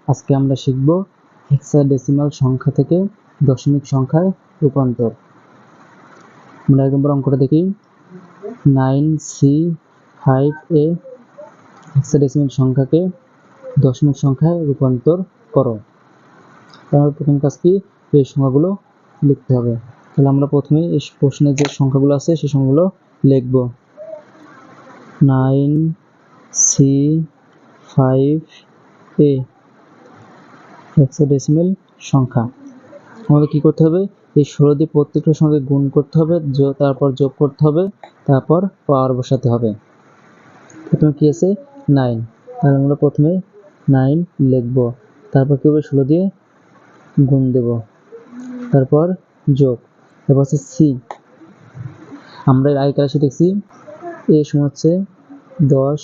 আজকে আমরা শিখব হেক্সাডেসিমাল সংখ্যা থেকে দশমিক সংখ্যায় রূপান্তর। আমরা 1 নম্বর অঙ্কটা দেখি। 9C5A হেক্সাডেসিমাল সংখ্যাকে দশমিক সংখ্যায় রূপান্তর করো। তাহলে প্রথম কাজ কি, এই সংখ্যাগুলো লিখতে হবে। তাহলে আমরা প্রথমে এই প্রশ্নের যে সংখ্যাগুলো আছে সেই সংখ্যাগুলো লিখব। 9C5A হেক্সাডেসিমাল সংখ্যা। আমাদের কি করতে হবে, এই 16 দিয়ে প্রত্যেকটার সঙ্গে গুণ করতে হবে, তারপর যোগ করতে হবে, তারপর পাওয়ার বসাতে হবে। প্রথমে কি আছে 9, তাহলে আমরা প্রথমে 9 লিখব, তারপর কি হবে 16 দিয়ে গুণ দেব, তারপর যোগ, তারপর হচ্ছে সি। আমরা এর আগে ক্লাসে দেখছি a সমান হচ্ছে 10,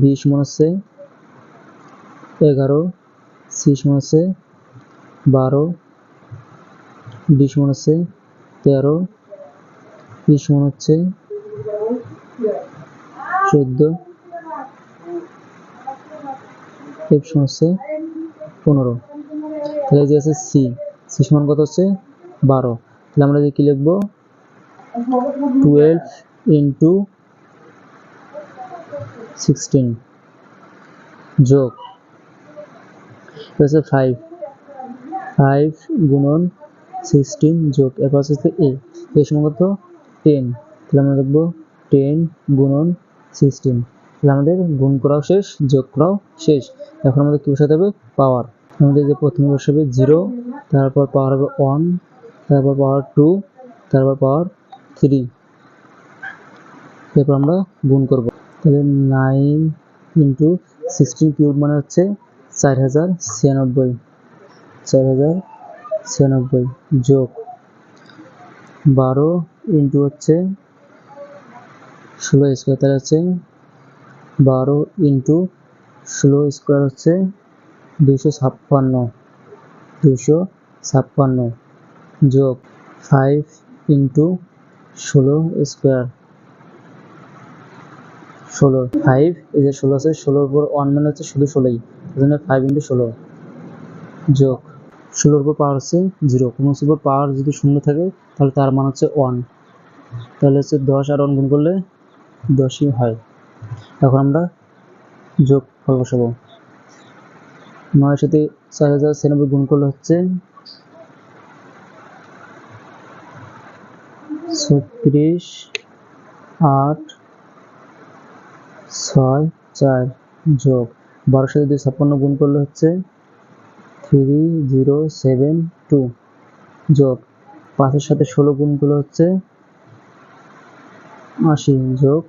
b সমান হচ্ছে 11, c সমান হচ্ছে 12, d সমান হচ্ছে 13, e সমান হচ্ছে 14, f সমান হচ্ছে 15। তাহলে যে আছে c সমান কত হচ্ছে 12। তাহলে আমরা কি লিখব, 12 into 16 যোগ 5 গুণন 16 যোগ এরপর হচ্ছে a সমান কত 10। তাহলে আমরা লিখব 10 গুণন 16। তাহলে আমাদের গুণ করাও শেষ, যোগ করাও শেষ। এখন আমাদের কি বসাতে হবে, পাওয়ার। আমাদের যে প্রথমে বসাবে 0, তারপর পাওয়ার হবে 1, তারপর পাওয়ার 2, তারপর পাওয়ার 3, এরপর আমরা গুণ করব। তাহলে 9 into 16 কিউব মানে হচ্ছে 4096 যোগ 12 ইন্টু হচ্ছে 16 স্কোয়ার, তাহলে হচ্ছে 12 ইন্টু 16 স্কোয়ার হচ্ছে 256 যোগ 5 ইন্টু 16 স্কোয়ার 16, 5 এই যে 16 আছে, 16 উপর 1 মানে হচ্ছে শুধু 16ই, এজন্য 5 ইন্টু 16 যোগ 16 উপর পাওয়ার হচ্ছে 0, কোনো কিছুর উপর পাওয়ার যদি শূন্য থাকে তাহলে তার মান হচ্ছে 1, তাহলে হচ্ছে 10 আর 1 গুণ করলে 10ই হয়। এখন আমরা যোগ ফল বসাবো। 9 এর সাথে 4096 গুণ করলে হচ্ছে 36, 8, 6, 4 যোগ 12 এর সাথে 256 গুণ করলে হচ্ছে 3072 যোগ 5 এর সাথে 16 গুণ করলে হচ্ছে 80 যোগ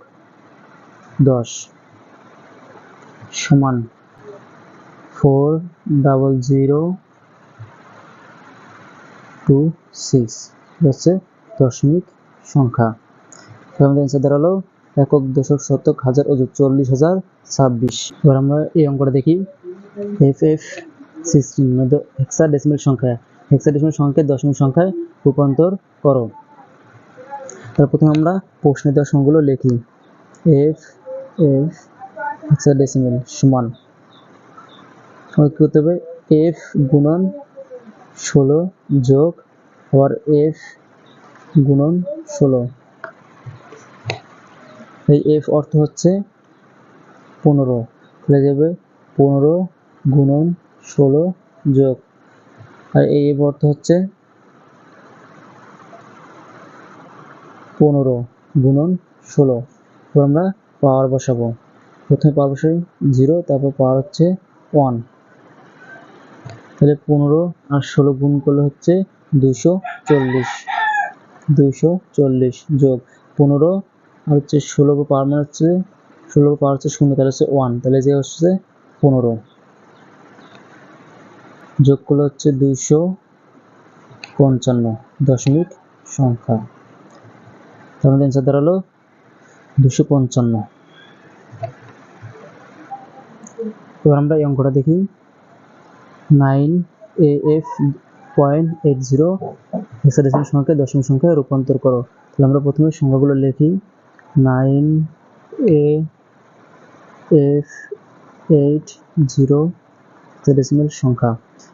10 সমান 40026 হচ্ছে দশমিক সংখ্যা। আমাদের অ্যান্সার দাঁড়ালো একক, দশক, শতক, হাজার, অযুত 40,026। এবার আমরা এই অঙ্কটা দেখি। FF16 হেক্সাডেসিমাল সংখ্যা, হেক্সাডেসিমাল সংখ্যাকে দশমিক সংখ্যায় রূপান্তর করো। তার প্রথমে আমরা প্রশ্নে দেওয়া সংখ্যাগুলো লিখি। FF হেক্সাডেসিমাল সমান কি করতে হবে, f গুণন 16 যোগ আবার f গুণন 16। এই f অর্থ হচ্ছে 15, তাহলে যাবে 15 গুণন 16 যোগ, আর এই f অর্থ হচ্ছে 15 গুণন 16। এবার আমরা পাওয়ার বসাবো। প্রথমে পাওয়ার বসাই 0, তারপর পাওয়ার হচ্ছে 1, তাহলে 15 আর 16 গুণ করলে হচ্ছে 240 যোগ 15 আর হচ্ছে 16 পাওয়ার মানে হচ্ছে 16 পাওয়ার হচ্ছে 0, তাহলে হচ্ছে 1, তাহলে যে হচ্ছে 15 যোগ করলে হচ্ছে 255 দশমিক সংখ্যা। তার মধ্যে অ্যান্সার দাঁড়ালো 255। এবার আমরা এই অঙ্কটা দেখি। 9AF.80 হেক্সাডেসিমাল সংখ্যাকে দশমিক সংখ্যায় রূপান্তর করো। তাহলে আমরা প্রথমে সংখ্যাগুলো লিখি। 9AF80 হেক্সাডেসিমাল সংখ্যা।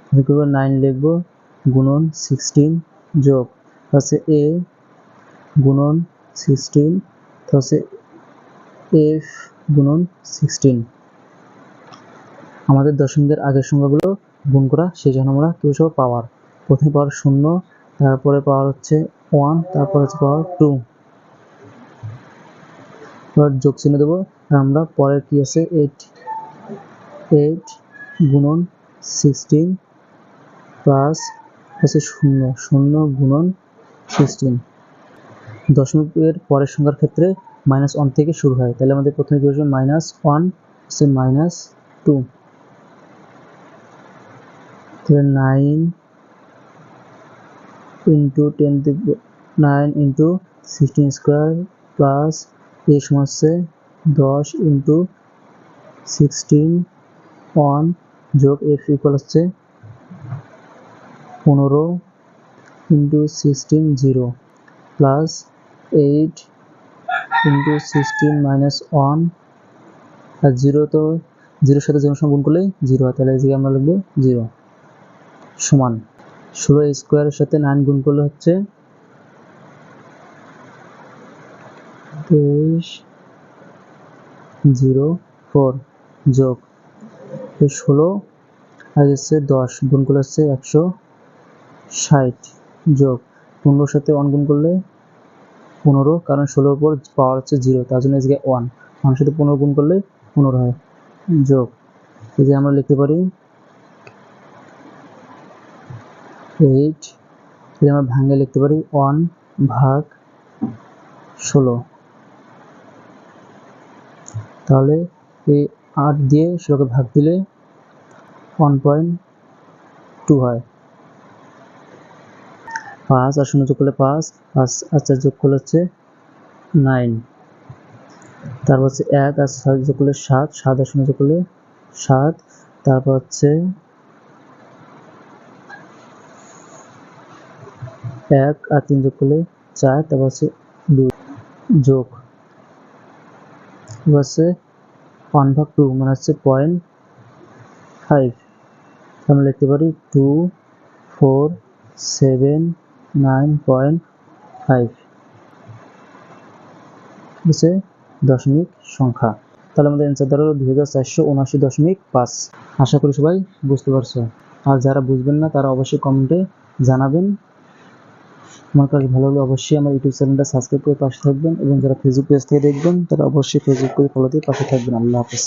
আমি করবো 9 লিখবো গুণন 16 যোগ হচ্ছে a গুণন 16 হচ্ছে f গুণন 16। আমাদের দশমিকের আগের সংখ্যাগুলো গুণ করা, সেই জন্য আমরা কি বসাবো? পাওয়ার। প্রথমে পাওয়ার 0, তারপরে পাওয়ার হচ্ছে 1, তারপর হচ্ছে পাওয়ার 2। এবার যোগ চিহ্ন দেবো। আমরা পরের কি আছে 8 গুণন 16 প্লাস হচ্ছে 0 গুণন 16। দশমিকের পরের সংখ্যার ক্ষেত্রে -1 থেকে শুরু হয়, তাহলে আমাদের প্রথমে কি বসবে? -1 হচ্ছে -2। তাহলে 9 × 16 স্কোয়ার প্লাস a সমান হচ্ছে 10 × 16 1 যোগ f ইকুয়াল হচ্ছে 15 × 16 0 প্লাস 8 × 16 -1 আর 0 তো 0 সাথে 0 সঙ্গে গুণ করলে 0 হয়, তাহলে এই জায়গায় আমরা লিখবো 0 সমান 16 স্কোয়ারের সাথে 9 গুণ করলে হচ্ছে 2304 যোগ 16 আর হচ্ছে 10 গুণ করলে হচ্ছে 160 যোগ 15 সাথে 1 গুণ করলে 15, কারণ 16 উপর পাওয়ার হচ্ছে 0, তার জন্য এই জায়গায় 1 সাথে 15 গুণ করলে 15 হয়, যোগ এই যে আমরা লিখতে পারি 8, এটা আমরা ভাঙে লিখতে পারি 1/16। তাহলে এই 8 দিয়ে 16কে ভাগ দিলে 1.2 হয়। 5 আর 0 যোগ করলে 5 আর 4 যোগ করলে হচ্ছে 9। তারপর হচ্ছে 1 আর 6 যোগ করলে 7, 7 আর 0 যোগ করলে 7। তারপর হচ্ছে 1 আর 3 যোগ করলে 4, তারপর হচ্ছে 2 যোগ হচ্ছে 1/2 মানে হচ্ছে 0.5। আমরা লিখতে পারি 2479.5 হচ্ছে দশমিক সংখ্যা। তাহলে আমাদের অ্যান্সার দাঁড়ালো 2479.5। আশা করি সবাই বুঝতে পারছো। আর যারা বুঝবেন না তারা অবশ্যই কমেন্টে জানাবেন। আমার কাছে ভালো লাগলে অবশ্যই আমার ইউটিউব চ্যানেলটা সাবস্ক্রাইব করে পাশে থাকবেন, এবং যারা ফেসবুক পেজ থেকে দেখবেন তারা অবশ্যই ফেসবুক পেজ ফলো দিয়ে পাশে থাকবেন। আল্লাহ হাফেজ।